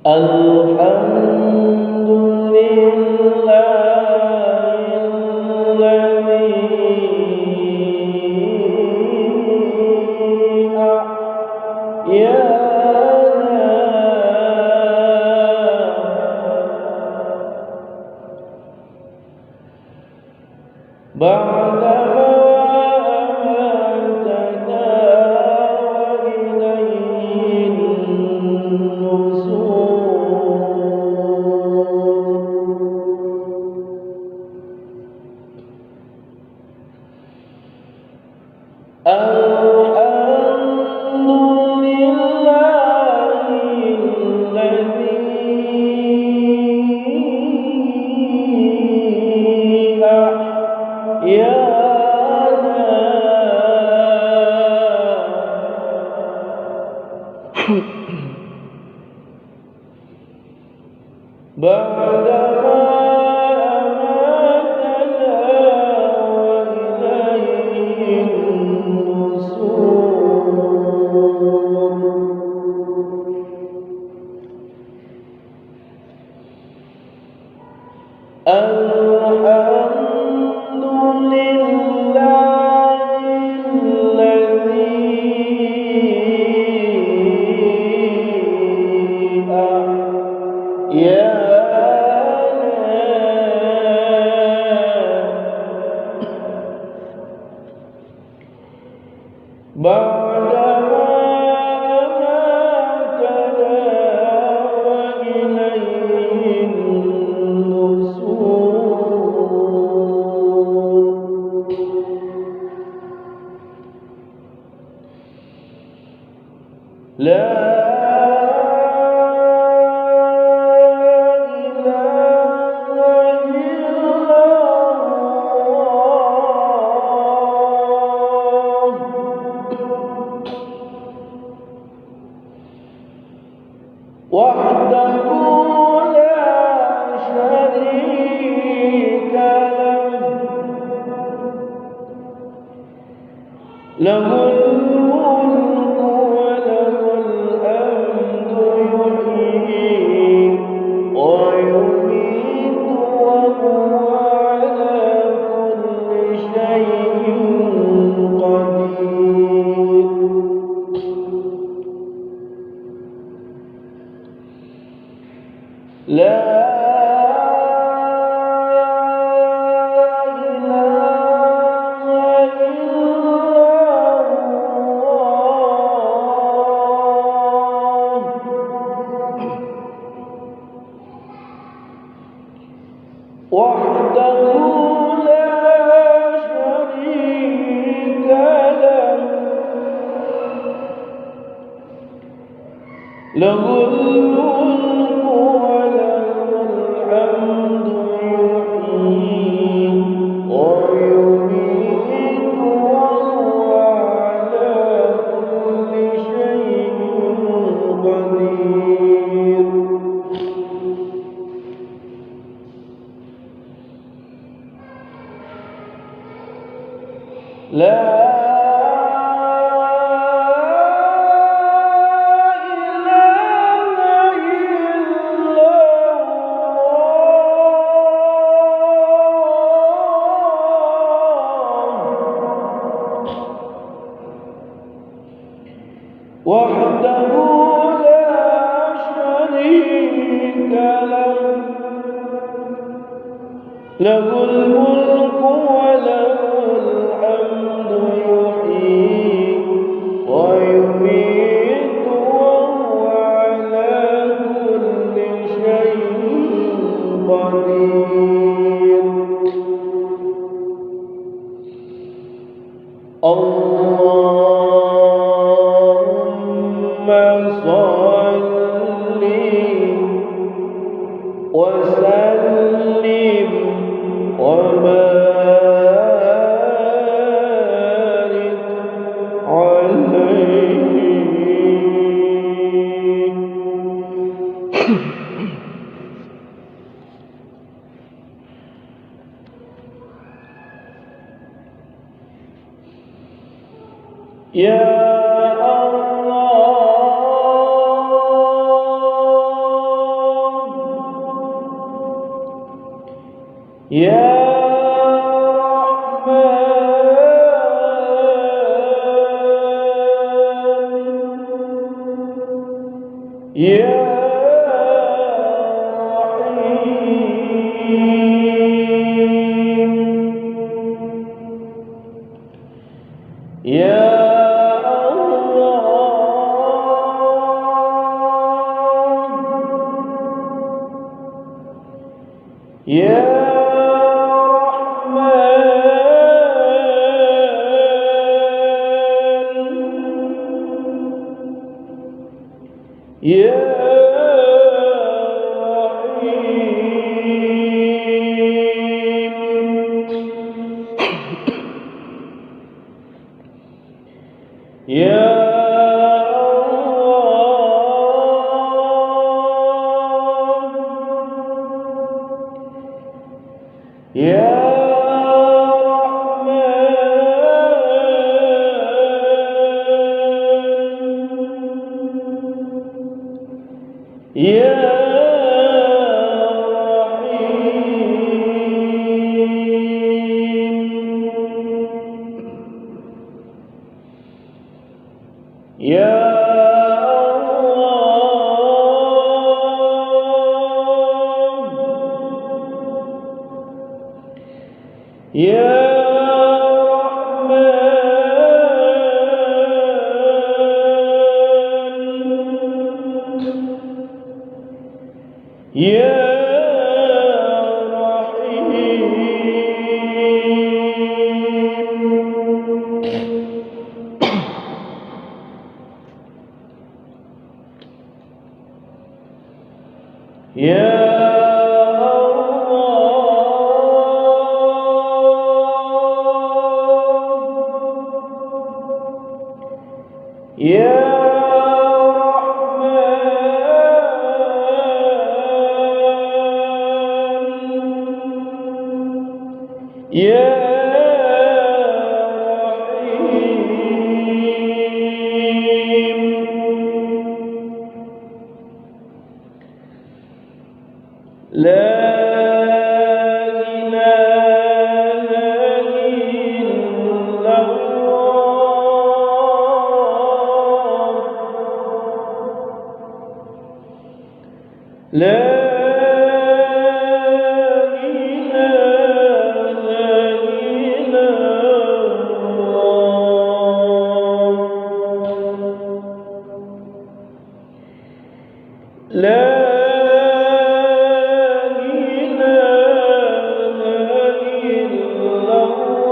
الحمد لله الذي أحيانا بعدما أماتنا وإليه النشور. الحمد لله الذي أحيانا بعدما أماتنا وإليه النشور. الحمد لله الذي بعدما أماتنا وإليه النشور. لا وحده لا شريك له الملك وله الحمد يحيي ويميت وهو على كل شيء قدير. لا إله إلا الله وحده لا شريك له الملك وله الحمد يحيي ويميت وهو على كل شيء قدير. لا وحده لا شريك له الملك وله الحمد يحيي ويميت وهو على كل شيء قدير. اللهم صل وسلم وبارك عليه. يا الله يا رحمن يا رحيم يا يا رحمن يا رحيم يا يا رحمن يا رحيم يا يا رحمن يا رحيم يا يا رحمن يا رحيم لا إله إلا الله لا لا إله إلا الله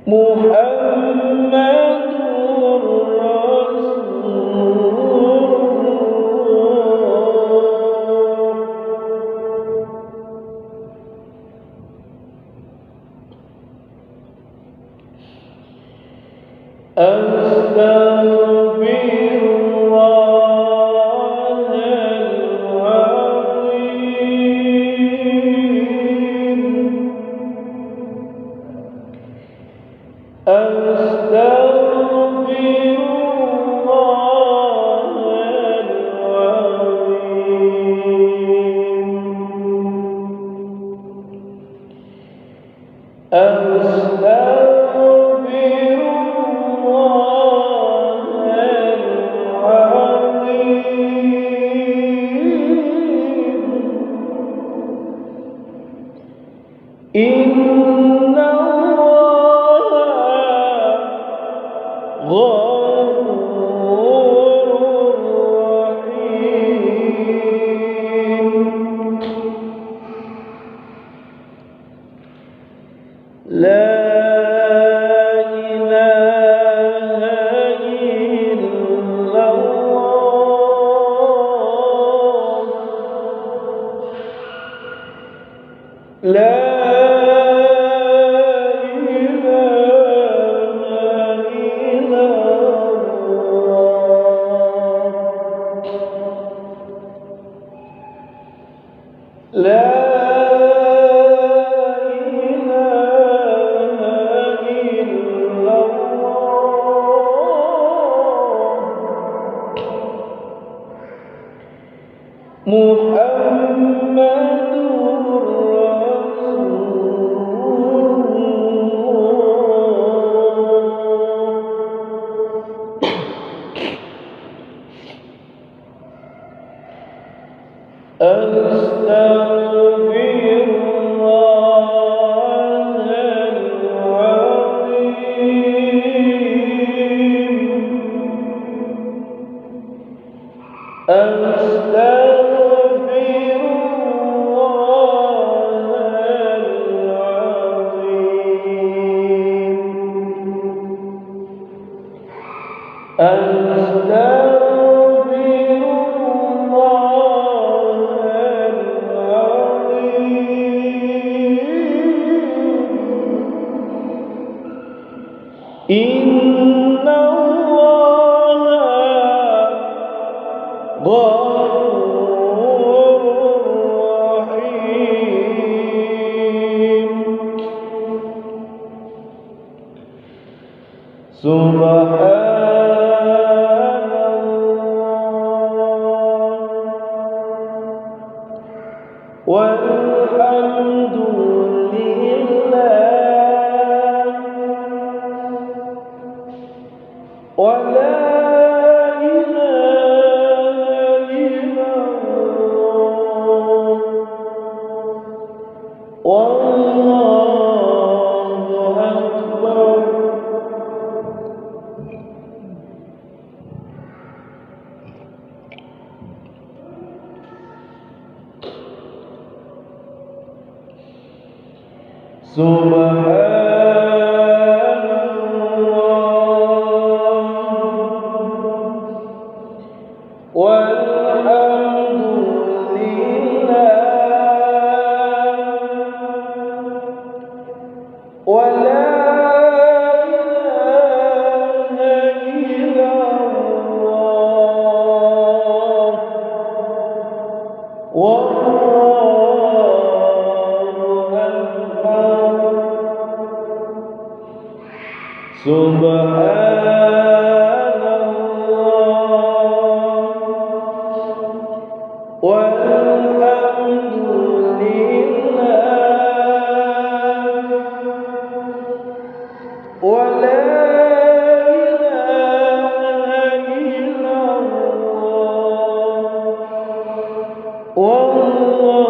محمد أستغفر الله العظيم أستغفر الله العظيم أستغفر إن الله غفور رحيم لا إله إلا الله لا Subhanallah walhamdulillah wa la ilaha illallah wallahu akbar. Subhanallah walhamdulillah wa la ilaha illallah wallahu akbar. Subhanallah walhamdulillah wa la ilaha illallah wallahu